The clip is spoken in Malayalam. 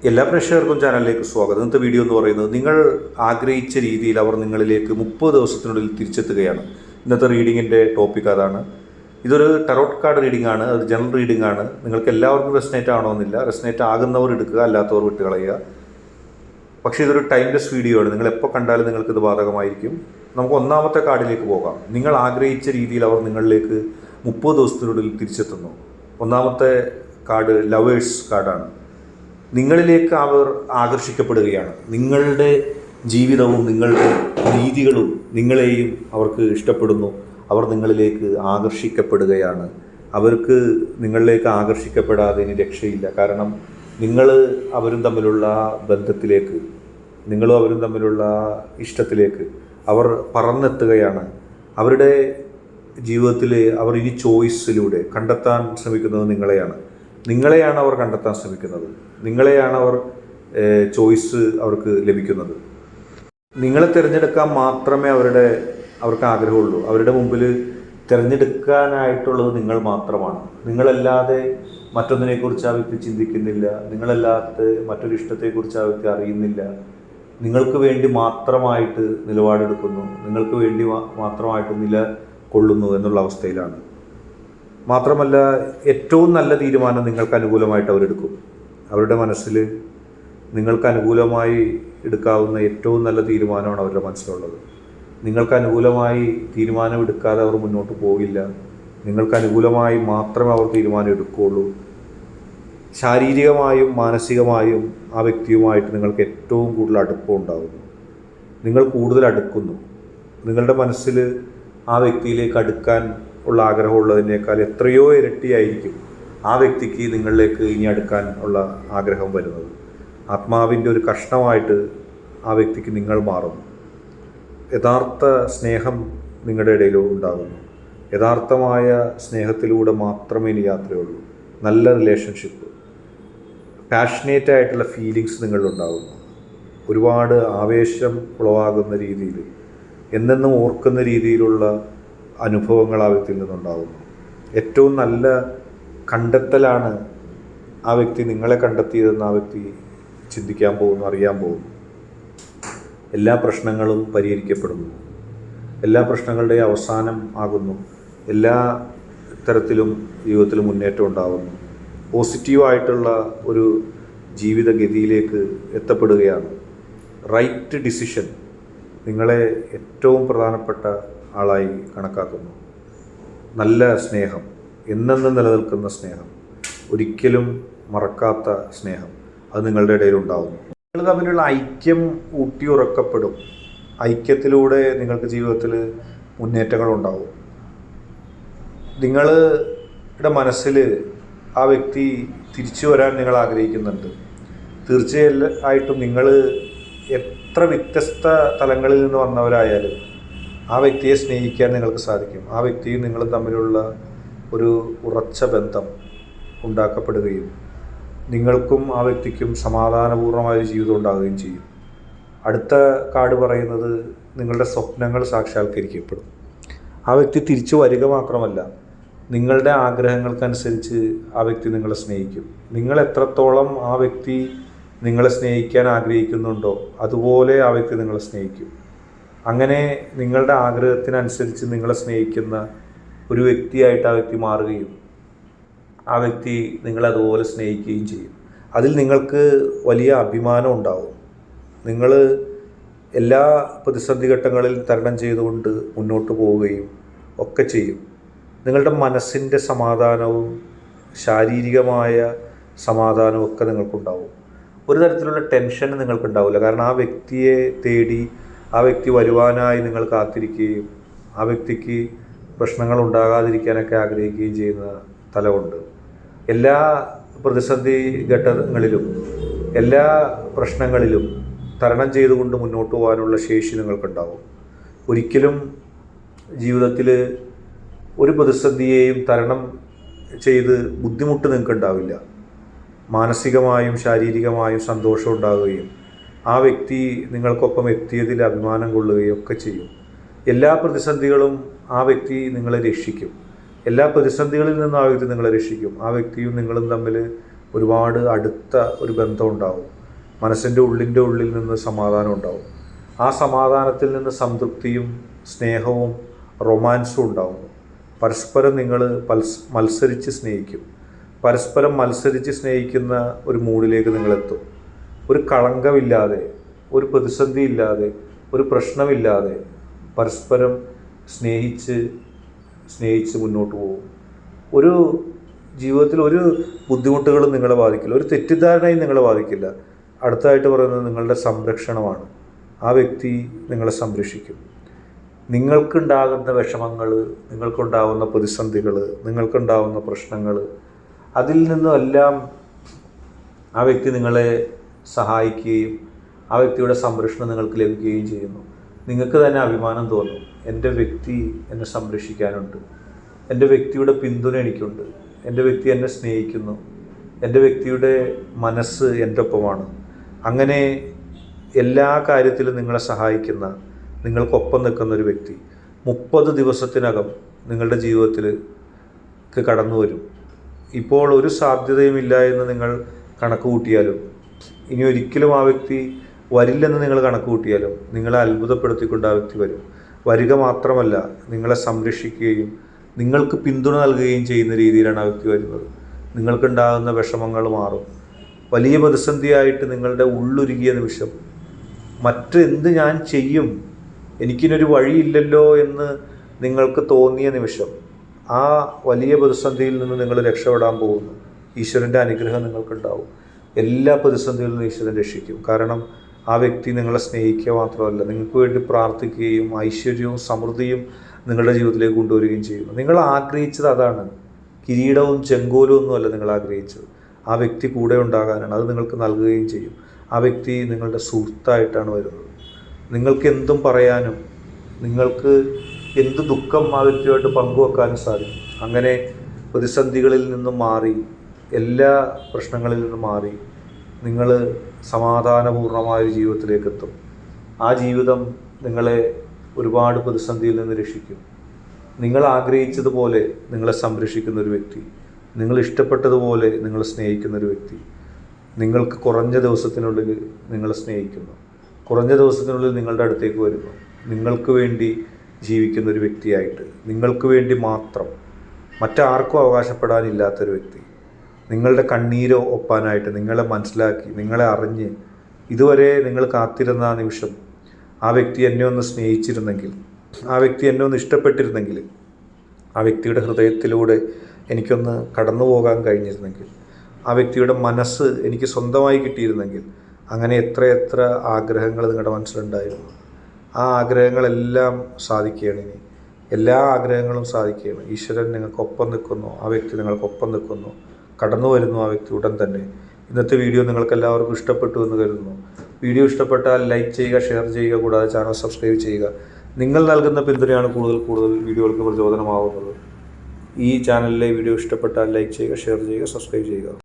എല്ലാ പ്രേക്ഷകർക്കും ചാനലിലേക്ക് സ്വാഗതം. ഇന്നത്തെ വീഡിയോ എന്ന് പറയുന്നത് നിങ്ങൾ ആഗ്രഹിച്ച രീതിയിൽ അവർ നിങ്ങളിലേക്ക് 30 ദിവസത്തിനുള്ളിൽ തിരിച്ചെത്തുകയാണ്. ഇന്നത്തെ റീഡിങ്ങിൻ്റെ ടോപ്പിക് അതാണ്. ഇതൊരു ടറോട്ട് കാർഡ് റീഡിംഗ് ആണ്, അത് ജനറൽ റീഡിംഗ് ആണ്. നിങ്ങൾക്ക് എല്ലാവർക്കും റെസനേറ്റ് ആവണമെന്നില്ല. റെസനേറ്റ് ആകുന്നവർ എടുക്കുക, അല്ലാത്തവർ വിട്ട് കളയുക. പക്ഷേ ഇതൊരു ടൈംലെസ് വീഡിയോ ആണ്. നിങ്ങൾ എപ്പോൾ കണ്ടാലും നിങ്ങൾക്കിത് ബാധകമായിരിക്കും. നമുക്ക് ഒന്നാമത്തെ കാർഡിലേക്ക് പോകാം. നിങ്ങൾ ആഗ്രഹിച്ച രീതിയിൽ അവർ നിങ്ങളിലേക്ക് 30 ദിവസത്തിനുള്ളിൽ തിരിച്ചെത്തുന്നു. ഒന്നാമത്തെ കാർഡ് ലവേഴ്സ് കാർഡാണ്. നിങ്ങളിലേക്ക് അവർ ആകർഷിക്കപ്പെടുകയാണ്. നിങ്ങളുടെ ജീവിതവും നിങ്ങളുടെ രീതികളും നിങ്ങളെയും അവർക്ക് ഇഷ്ടപ്പെടുന്നു. അവർ നിങ്ങളിലേക്ക് ആകർഷിക്കപ്പെടുകയാണ്. അവർക്ക് നിങ്ങളിലേക്ക് ആകർഷിക്കപ്പെടാതെ ഇനി രക്ഷയില്ല. കാരണം നിങ്ങൾ അവരും തമ്മിലുള്ള ബന്ധത്തിലേക്ക്, നിങ്ങളും അവരും തമ്മിലുള്ള ഇഷ്ടത്തിലേക്ക് അവർ പറന്നെത്തുകയാണ്. അവരുടെ ജീവിതത്തിൽ അവർ ഇനി ചോയ്സിലൂടെ കണ്ടെത്താൻ ശ്രമിക്കുന്നത് നിങ്ങളെയാണ് അവർ കണ്ടെത്താൻ ശ്രമിക്കുന്നത്. നിങ്ങളെയാണ് അവർ ചോയ്സ് അവർക്ക് ലഭിക്കുന്നത്. നിങ്ങളെ തിരഞ്ഞെടുക്കാൻ മാത്രമേ അവർക്ക് ആഗ്രഹമുള്ളൂ. അവരുടെ മുമ്പിൽ തിരഞ്ഞെടുക്കാനായിട്ടുള്ളത് നിങ്ങൾ മാത്രമാണ്. നിങ്ങളല്ലാതെ മറ്റൊന്നിനെക്കുറിച്ച് ആ വ്യക്തി ചിന്തിക്കുന്നില്ല. നിങ്ങളല്ലാത്ത മറ്റൊരു ഇഷ്ടത്തെക്കുറിച്ച് ആ വ്യക്തി അറിയുന്നില്ല. നിങ്ങൾക്ക് വേണ്ടി മാത്രമായിട്ട് നിലപാടെടുക്കുന്നു, നിങ്ങൾക്ക് വേണ്ടി മാത്രമായിട്ട് നിലകൊള്ളുന്നു എന്നുള്ള അവസ്ഥയിലാണ്. മാത്രമല്ല, ഏറ്റവും നല്ല തീരുമാനം നിങ്ങൾക്ക് അനുകൂലമായിട്ട് അവരെടുക്കും. അവരുടെ മനസ്സിൽ നിങ്ങൾക്ക് അനുകൂലമായി എടുക്കാവുന്ന ഏറ്റവും നല്ല തീരുമാനമാണ് അവരുടെ മനസ്സിലുള്ളത്. നിങ്ങൾക്ക് അനുകൂലമായി തീരുമാനമെടുക്കാതെ അവർ മുന്നോട്ട് പോകില്ല. നിങ്ങൾക്ക് അനുകൂലമായി മാത്രമേ അവർ തീരുമാനം എടുക്കുകയുള്ളൂ. ശാരീരികമായും മാനസികമായും ആ വ്യക്തിയുമായിട്ട് നിങ്ങൾക്ക് ഏറ്റവും കൂടുതൽ അടുപ്പം ഉണ്ടാകുന്നു. നിങ്ങൾ കൂടുതൽ അടുക്കുന്നു. നിങ്ങളുടെ മനസ്സിൽ ആ വ്യക്തിയിലേക്ക് അടുക്കാൻ ഉള്ള ആഗ്രഹമുള്ളതിനേക്കാൾ എത്രയോ ഇരട്ടിയായിരിക്കും ആ വ്യക്തിക്ക് നിങ്ങളിലേക്ക് ഇനി അടുക്കാൻ ഉള്ള ആഗ്രഹം വരുന്നത്. ആത്മാവിൻ്റെ ഒരു കഷ്ണമായിട്ട് ആ വ്യക്തിക്ക് നിങ്ങൾ മാറുന്നു. യഥാർത്ഥ സ്നേഹം നിങ്ങളുടെ ഇടയിൽ ഉണ്ടാകുന്നു. യഥാർത്ഥമായ സ്നേഹത്തിലൂടെ മാത്രമേ ഇനി യാത്രയുള്ളൂ. നല്ല റിലേഷൻഷിപ്പ്, പാഷനേറ്റ് ആയിട്ടുള്ള ഫീലിങ്സ് നിങ്ങളിലുണ്ടാകുന്നു. ഒരുപാട് ആവേശം ഉളവാകുന്ന രീതിയിൽ, എന്നെന്നും ഓർക്കുന്ന രീതിയിലുള്ള അനുഭവങ്ങൾ ആ വ്യക്തിയിൽ നിന്നുണ്ടാകുന്നു. ഏറ്റവും നല്ല കണ്ടെത്തലാണ് ആ വ്യക്തി നിങ്ങളെ കണ്ടെത്തിയതെന്ന് ആ വ്യക്തി ചിന്തിക്കാൻ പോകുന്നു, അറിയാൻ പോകുന്നു. എല്ലാ പ്രശ്നങ്ങളും പരിഹരിക്കപ്പെടുന്നു. എല്ലാ പ്രശ്നങ്ങളുടെയും അവസാനം ആകുന്നു. എല്ലാ തരത്തിലും ജീവിതത്തിൽ മുന്നേറ്റം ഉണ്ടാകുന്നു. പോസിറ്റീവായിട്ടുള്ള ഒരു ജീവിതഗതിയിലേക്ക് എത്തപ്പെടുകയാണ്. റൈറ്റ് ഡിസിഷൻ നിങ്ങളെ ഏറ്റവും പ്രധാനപ്പെട്ട ആളായി കണക്കാക്കുന്നു. നല്ല സ്നേഹം, എന്നെന്നും നിലനിൽക്കുന്ന സ്നേഹം, ഒരിക്കലും മറക്കാത്ത സ്നേഹം, അത് നിങ്ങളുടെ ഇടയിലുണ്ടാകുന്നു. നിങ്ങൾ തമ്മിലുള്ള ഐക്യം ഊട്ടിയുറക്കപ്പെടും. ഐക്യത്തിലൂടെ നിങ്ങൾക്ക് ജീവിതത്തിൽ മുന്നേറ്റങ്ങളുണ്ടാവും. നിങ്ങളുടെ മനസ്സിൽ ആ വ്യക്തി തിരിച്ചു വരാൻ നിങ്ങൾ ആഗ്രഹിക്കുന്നുണ്ട്. തീർച്ചയായിട്ടും നിങ്ങൾ എത്ര വ്യത്യസ്ത തലങ്ങളിൽ നിന്ന് വന്നവരായാലും ആ വ്യക്തിയെ സ്നേഹിക്കാൻ നിങ്ങൾക്ക് സാധിക്കും. ആ വ്യക്തിയും നിങ്ങളും തമ്മിലുള്ള ഒരു ഉറച്ച ബന്ധം ഉണ്ടാക്കപ്പെടുകയും നിങ്ങൾക്കും ആ വ്യക്തിക്കും സമാധാനപൂർണ്ണമായ ജീവിതം ഉണ്ടാകുകയും ചെയ്യും. അടുത്ത കാർഡ് പറയുന്നത് നിങ്ങളുടെ സ്വപ്നങ്ങൾ സാക്ഷാത്കരിക്കപ്പെടും. ആ വ്യക്തി തിരിച്ചു വരിക മാത്രമല്ല, നിങ്ങളുടെ ആഗ്രഹങ്ങൾക്കനുസരിച്ച് ആ വ്യക്തി നിങ്ങളെ സ്നേഹിക്കും. നിങ്ങൾ എത്രത്തോളം ആ വ്യക്തി നിങ്ങളെ സ്നേഹിക്കാൻ ആഗ്രഹിക്കുന്നുണ്ടോ അതുപോലെ ആ വ്യക്തി നിങ്ങളെ സ്നേഹിക്കും. അങ്ങനെ നിങ്ങളുടെ ആഗ്രഹത്തിനനുസരിച്ച് നിങ്ങളെ സ്നേഹിക്കുന്ന ഒരു വ്യക്തിയായിട്ട് ആ വ്യക്തി മാറുകയും ആ വ്യക്തി നിങ്ങളെ അതുപോലെ സ്നേഹിക്കുകയും ചെയ്യും. അതിൽ നിങ്ങൾക്ക് വലിയ അഭിമാനം ഉണ്ടാവും. നിങ്ങൾ എല്ലാ പ്രതിസന്ധി ഘട്ടങ്ങളിൽ തരണം ചെയ്തുകൊണ്ട് മുന്നോട്ട് പോവുകയും ഒക്കെ ചെയ്യും. നിങ്ങളുടെ മനസ്സിൻ്റെ സമാധാനവും ശാരീരികമായ സമാധാനവും ഒക്കെ നിങ്ങൾക്കുണ്ടാവും. ഒരു തരത്തിലുള്ള ടെൻഷൻ നിങ്ങൾക്കുണ്ടാവില്ല. കാരണം ആ വ്യക്തിയെ തേടി ആ വ്യക്തി വരുവാനായി നിങ്ങൾ കാത്തിരിക്കുകയും ആ വ്യക്തിക്ക് പ്രശ്നങ്ങൾ ഉണ്ടാകാതിരിക്കാനൊക്കെ ആഗ്രഹിക്കുകയും ചെയ്യുന്ന തലമുണ്ട്. എല്ലാ പ്രതിസന്ധി ഘട്ടങ്ങളിലും എല്ലാ പ്രശ്നങ്ങളിലും തരണം ചെയ്തുകൊണ്ട് മുന്നോട്ട് പോകാനുള്ള ശേഷി നിങ്ങൾക്കുണ്ടാവും. ഒരിക്കലും ജീവിതത്തിൽ ഒരു പ്രതിസന്ധിയെയും തരണം ചെയ്ത് ബുദ്ധിമുട്ട് നിങ്ങൾക്കുണ്ടാവില്ല. മാനസികമായും ശാരീരികമായും സന്തോഷം ഉണ്ടാവുകയും ആ വ്യക്തി നിങ്ങൾക്കൊപ്പം എത്തിയതിൽ അഭിമാനം കൊള്ളുകയും ഒക്കെ ചെയ്യും. എല്ലാ പ്രതിസന്ധികളും ആ വ്യക്തി നിങ്ങളെ രക്ഷിക്കും. എല്ലാ പ്രതിസന്ധികളിൽ നിന്നും ആ വ്യക്തി നിങ്ങളെ രക്ഷിക്കും. ആ വ്യക്തിയും നിങ്ങളും തമ്മിൽ ഒരുപാട് അടുത്ത ഒരു ബന്ധം ഉണ്ടാവും. മനസ്സിൻ്റെ ഉള്ളിൽ നിന്ന് സമാധാനം ഉണ്ടാവും. ആ സമാധാനത്തിൽ നിന്ന് സംതൃപ്തിയും സ്നേഹവും റൊമാൻസും ഉണ്ടാവുന്നു. പരസ്പരം നിങ്ങൾ മത്സരിച്ച് സ്നേഹിക്കും. പരസ്പരം മത്സരിച്ച് സ്നേഹിക്കുന്ന ഒരു മൂഡിലേക്ക് നിങ്ങളെത്തും. ഒരു കളങ്കമില്ലാതെ, ഒരു പ്രതിസന്ധിയില്ലാതെ, ഒരു പ്രശ്നമില്ലാതെ പരസ്പരം സ്നേഹിച്ച് മുന്നോട്ട് പോകും. ഒരു ജീവിതത്തിൽ ഒരു ബുദ്ധിമുട്ടുകളും നിങ്ങളെ ബാധിക്കില്ല, ഒരു തെറ്റിദ്ധാരണയും നിങ്ങളെ ബാധിക്കില്ല. അടുത്തതായിട്ട് പറയുന്നത് നിങ്ങളുടെ സംരക്ഷണമാണ്. ആ വ്യക്തി നിങ്ങളെ സംരക്ഷിക്കും. നിങ്ങൾക്കുണ്ടാകുന്ന വിഷമങ്ങൾ, നിങ്ങൾക്കുണ്ടാകുന്ന പ്രതിസന്ധികൾ, നിങ്ങൾക്കുണ്ടാകുന്ന പ്രശ്നങ്ങൾ, അതിൽ നിന്നെല്ലാം ആ വ്യക്തി നിങ്ങളെ സഹായിക്കുകയും ആ വ്യക്തിയുടെ സംരക്ഷണം നിങ്ങൾക്ക് ലഭിക്കുകയും ചെയ്യുന്നു. നിങ്ങൾക്ക് തന്നെ അഭിമാനം തോന്നും, എൻ്റെ വ്യക്തി എന്നെ സംരക്ഷിക്കാനുണ്ട്, എൻ്റെ വ്യക്തിയുടെ പിന്തുണ എനിക്കുണ്ട്, എൻ്റെ വ്യക്തി എന്നെ സ്നേഹിക്കുന്നു, എൻ്റെ വ്യക്തിയുടെ മനസ്സ് എൻ്റെ ഒപ്പമാണ്. അങ്ങനെ എല്ലാ കാര്യത്തിലും നിങ്ങളെ സഹായിക്കുന്ന, നിങ്ങൾക്കൊപ്പം നിൽക്കുന്ന ഒരു വ്യക്തി 30 ദിവസത്തിനകം നിങ്ങളുടെ ജീവിതത്തിലേക്ക് കടന്നു വരും. ഇപ്പോൾ ഒരു സാധ്യതയുമില്ല എന്ന് നിങ്ങൾ കണക്ക് കൂട്ടിയാലും, ഇനി ഒരിക്കലും ആ വ്യക്തി വരില്ലെന്ന് നിങ്ങൾ കണക്ക് കൂട്ടിയാലും, നിങ്ങളെ അത്ഭുതപ്പെടുത്തിക്കൊണ്ട് ആ വ്യക്തി വരും. വരിക മാത്രമല്ല, നിങ്ങളെ സംരക്ഷിക്കുകയും നിങ്ങൾക്ക് പിന്തുണ നൽകുകയും ചെയ്യുന്ന രീതിയിലാണ് ആ വ്യക്തി വരുന്നത്. നിങ്ങൾക്കുണ്ടാകുന്ന വിഷമങ്ങൾ മാറും. വലിയ പ്രതിസന്ധിയായിട്ട് നിങ്ങളുടെ ഉള്ളുരുകിയ നിമിഷം, മറ്റെന്ത് ഞാൻ ചെയ്യും, എനിക്കിനൊരു വഴിയില്ലല്ലോ എന്ന് നിങ്ങൾക്ക് തോന്നിയ നിമിഷം, ആ വലിയ പ്രതിസന്ധിയിൽ നിന്ന് നിങ്ങൾ രക്ഷപ്പെടാൻ പോകുന്നു. ഈശ്വരൻ്റെ അനുഗ്രഹം നിങ്ങൾക്കുണ്ടാവും. എല്ലാ പ്രതിസന്ധികളിൽ നിന്ന് ഈശ്വരൻ രക്ഷിക്കും. കാരണം ആ വ്യക്തി നിങ്ങളെ സ്നേഹിക്കുക മാത്രമല്ല, നിങ്ങൾക്ക് വേണ്ടി പ്രാർത്ഥിക്കുകയും ഐശ്വര്യവും സമൃദ്ധിയും നിങ്ങളുടെ ജീവിതത്തിലേക്ക് കൊണ്ടുവരികയും ചെയ്യുന്നു. നിങ്ങൾ ആഗ്രഹിച്ചത് അതാണ്. കിരീടവും ചെങ്കോലും ഒന്നുമല്ല നിങ്ങൾ ആഗ്രഹിച്ചത്. ആ വ്യക്തി കൂടെ ഉണ്ടാകാനാണ്. അത് നിങ്ങൾക്ക് നൽകുകയും ചെയ്യും. ആ വ്യക്തി നിങ്ങളുടെ സുഹൃത്തായിട്ടാണ് വരുന്നത്. നിങ്ങൾക്ക് എന്തും പറയാനും, നിങ്ങൾക്ക് എന്ത് ദുഃഖം ആ വ്യക്തിയുമായിട്ട് പങ്കുവെക്കാനും സാധിക്കും. അങ്ങനെ പ്രതിസന്ധികളിൽ നിന്നും മാറി, എല്ലാ പ്രശ്നങ്ങളിൽ നിന്നും മാറി നിങ്ങൾ സമാധാനപൂർണമായൊരു ജീവിതത്തിലേക്ക് എത്തും. ആ ജീവിതം നിങ്ങളെ ഒരുപാട് പ്രതിസന്ധിയിൽ നിന്ന് രക്ഷിക്കും. നിങ്ങൾ ആഗ്രഹിച്ചതുപോലെ നിങ്ങളെ സംരക്ഷിക്കുന്ന ഒരു വ്യക്തി, നിങ്ങൾ ഇഷ്ടപ്പെട്ടതുപോലെ നിങ്ങളെ സ്നേഹിക്കുന്ന ഒരു വ്യക്തി, നിങ്ങൾക്ക് കുറഞ്ഞ ദിവസത്തിനുള്ളിൽ നിങ്ങളെ സ്നേഹിക്കുന്നു, കുറഞ്ഞ ദിവസത്തിനുള്ളിൽ നിങ്ങളുടെ അടുത്തേക്ക് വരുന്നു, നിങ്ങൾക്ക് വേണ്ടി ജീവിക്കുന്ന ഒരു വ്യക്തിയായിട്ട്, നിങ്ങൾക്ക് വേണ്ടി മാത്രം, മറ്റാർക്കും അവകാശപ്പെടാനില്ലാത്തൊരു വ്യക്തി, നിങ്ങളുടെ കണ്ണീരോ ഒപ്പാനായിട്ട് നിങ്ങളെ മനസ്സിലാക്കി, നിങ്ങളെ അറിഞ്ഞ് ഇതുവരെ നിങ്ങൾ കാത്തിരുന്ന ആ നിമിഷം, ആ വ്യക്തി എന്നെ ഒന്ന് സ്നേഹിച്ചിരുന്നെങ്കിൽ, ആ വ്യക്തി എന്നെ ഒന്ന് ഇഷ്ടപ്പെട്ടിരുന്നെങ്കിൽ, ആ വ്യക്തിയുടെ ഹൃദയത്തിലൂടെ എനിക്കൊന്ന് കടന്നു പോകാൻ കഴിഞ്ഞിരുന്നെങ്കിൽ, ആ വ്യക്തിയുടെ മനസ്സ് എനിക്ക് സ്വന്തമായി കിട്ടിയിരുന്നെങ്കിൽ, അങ്ങനെ എത്രയെത്ര ആഗ്രഹങ്ങൾ നിങ്ങളുടെ മനസ്സിലുണ്ടായിരുന്നു. ആ ആഗ്രഹങ്ങളെല്ലാം സാധിക്കുകയാണ്. ഇനി എല്ലാ ആഗ്രഹങ്ങളും സാധിക്കുകയാണ്. ഈശ്വരൻ നിങ്ങൾക്കൊപ്പം നിൽക്കുന്നു, ആ വ്യക്തി നിങ്ങൾക്കൊപ്പം നിൽക്കുന്നു, കടന്നു വരുന്നു ആ വ്യക്തി ഉടൻ തന്നെ. ഇന്നത്തെ വീഡിയോ നിങ്ങൾക്ക് എല്ലാവർക്കും ഇഷ്ടപ്പെട്ടു എന്ന് കരുതുന്നു. വീഡിയോ ഇഷ്ടപ്പെട്ടാൽ ലൈക്ക് ചെയ്യുക, ഷെയർ ചെയ്യുക, കൂടാതെ ചാനൽ സബ്സ്ക്രൈബ് ചെയ്യുക. നിങ്ങൾ നൽകുന്ന പിന്തുണയാണ് കൂടുതൽ വീഡിയോകൾക്ക് പ്രചോദനമാവുന്നത്. ഈ ചാനലിലെ വീഡിയോ ഇഷ്ടപ്പെട്ടാൽ ലൈക്ക് ചെയ്യുക, ഷെയർ ചെയ്യുക, സബ്സ്ക്രൈബ് ചെയ്യുക.